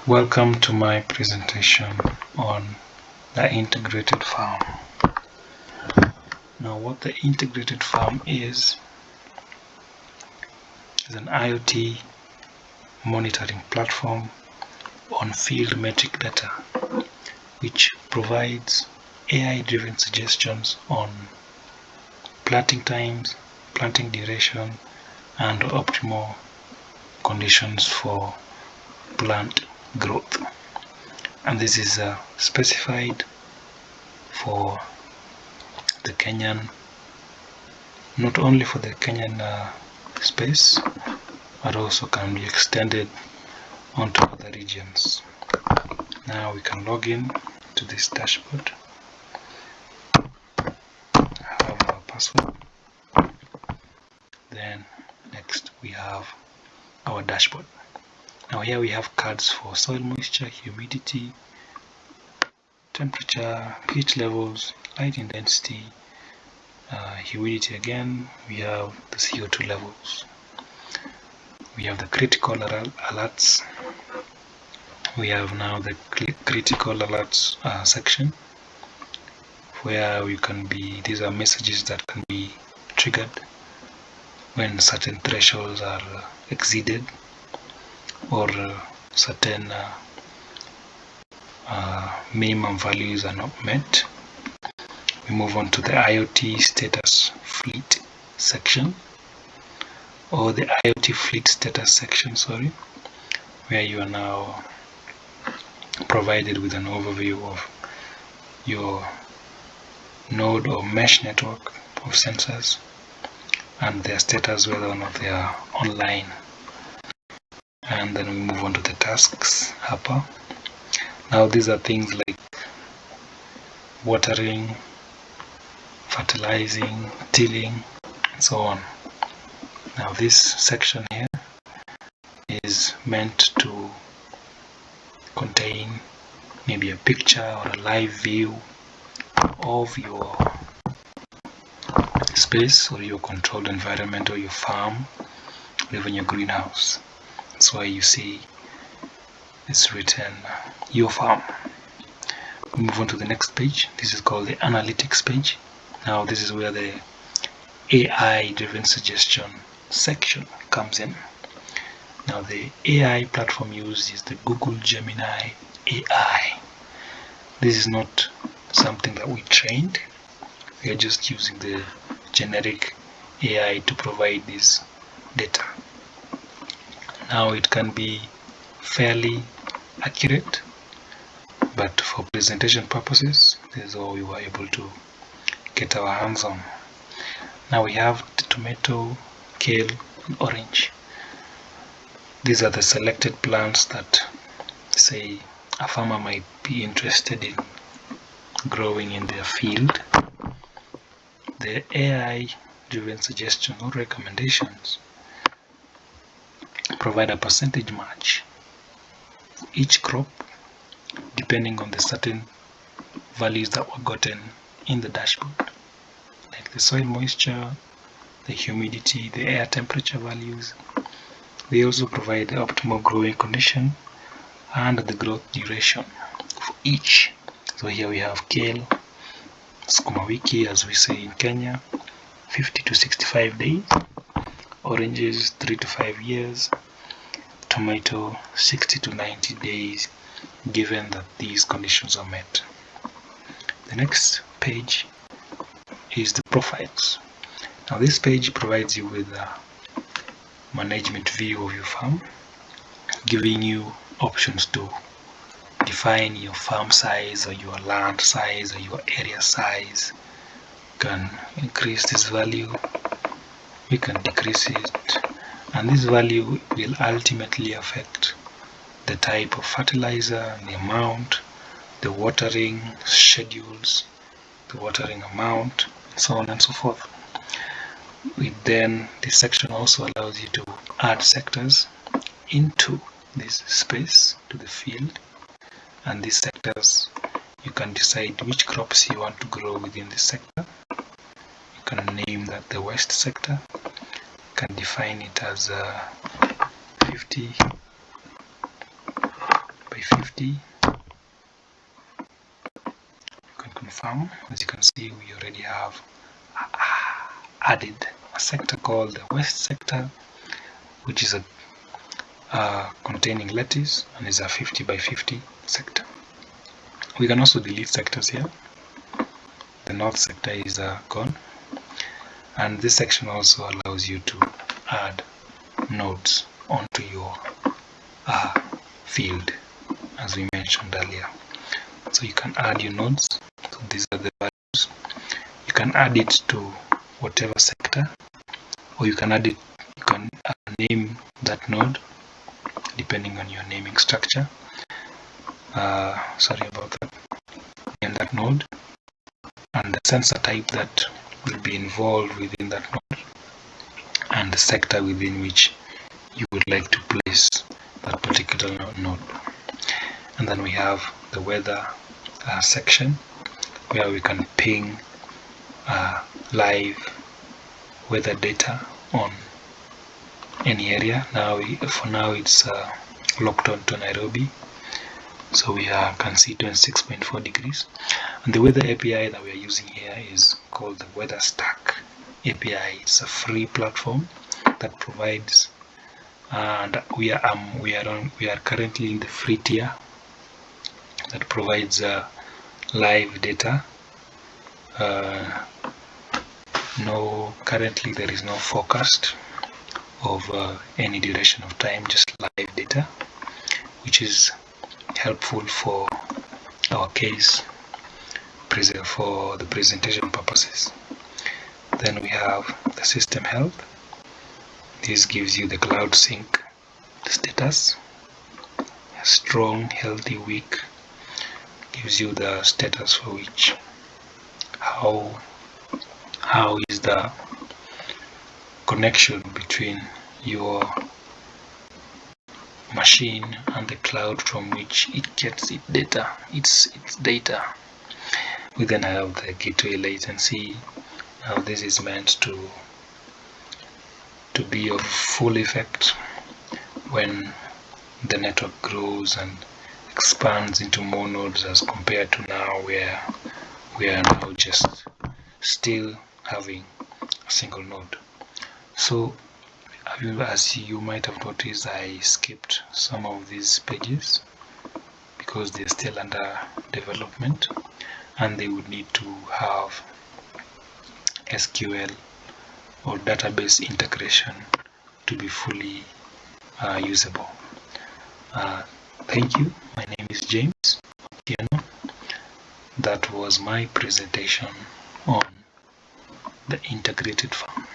Welcome to my presentation on the integrated farm. Now, what the integrated farm is an IoT monitoring platform on field metric data, which provides AI-driven suggestions on planting times, planting duration, and optimal conditions for plant growth. And this is specified for the Kenyan, not only for the Kenyan space, but also can be extended onto other regions. Now we can log in to this dashboard, have our password, then next we have our dashboard. Now here we have cards for soil moisture, humidity, temperature, pH levels, light intensity, humidity again. We have the CO2 levels. We have the critical alerts. We have now the critical alerts section, where these are messages that can be triggered when certain thresholds are exceeded or certain minimum values are not met. We move on to the IoT status fleet section, or the IoT fleet status section, where you are now provided with an overview of your node or mesh network of sensors and their status, whether or not they are online. And then we move on to the tasks hopper. Now these are things like watering, fertilizing, tilling, and so on. Now this section here is meant to contain maybe a picture or a live view of your space or your controlled environment or your farm or even your greenhouse. That's why you see it's written your farm. We move on to the next page. This is called the analytics page. Now this is where the AI driven suggestion section comes in. Now the AI platform used is the Google Gemini AI. This is not something that we trained. We are just using the generic AI to provide this data. Now it can be fairly accurate, but for presentation purposes, this is all we were able to get our hands on. Now we have the tomato, kale, and orange. These are the selected plants that, say, a farmer might be interested in growing in their field. The AI-driven suggestions or recommendations provide a percentage match for each crop depending on the certain values that were gotten in the dashboard, like the soil moisture, the humidity, the air temperature values. They also provide the optimal growing condition and the growth duration for each. So here we have kale, sukuma wiki as we say in Kenya, 50 to 65 days, oranges 3 to 5 years, tomato 60 to 90 days, given that these conditions are met. The next page is the profiles. Now this page provides you with a management view of your farm, giving you options to define your farm size or your land size or your area size. You can increase this value, we can decrease it, and this value will ultimately affect the type of fertilizer, the amount, the watering schedules, the watering amount, and so on and so forth. This section also allows you to add sectors into this space, to the field, and these sectors you can decide which crops you want to grow within this sector. You can name that the west sector, you can define it as 50 by by 50. You can confirm. As you can see, we already have added a sector called the west sector, which is a containing lettuce and is a 50 by 50 sector. We can also delete sectors here. The north sector is gone, and this section also allows you to add nodes onto your field, as we mentioned earlier. So you can add your nodes. So these are the values. You can add it to whatever sector, or you can add it. You can name that node depending on your naming structure. Sorry about that. And that node, and the sensor type that will be involved within that node, and the sector within which you would like to place that particular node. And then we have the weather section, where we can ping live weather data on any area. For now it's locked on to Nairobi, so we can see 26.4 degrees. And the weather API that we are using here is called the Weather Stack API. It's a free platform that provides, and we are currently in the free tier that provides live data. Currently there is no forecast of any duration of time, just live data, which is helpful for our case for the presentation purposes. Then we have the system health. This gives you the cloud sync status. Strong, healthy, weak, gives you the status for which how is the connection between your machine and the cloud from which it gets its data. We then have the gateway latency. Now this is meant to be of full effect when the network grows and expands into more nodes, as compared to now where we are now just still having a single node. So as you might have noticed, I skipped some of these pages because they're still under development and they would need to have SQL or database integration to be fully usable. Thank you. My name is James Otieno. That was my presentation on the integrated farm.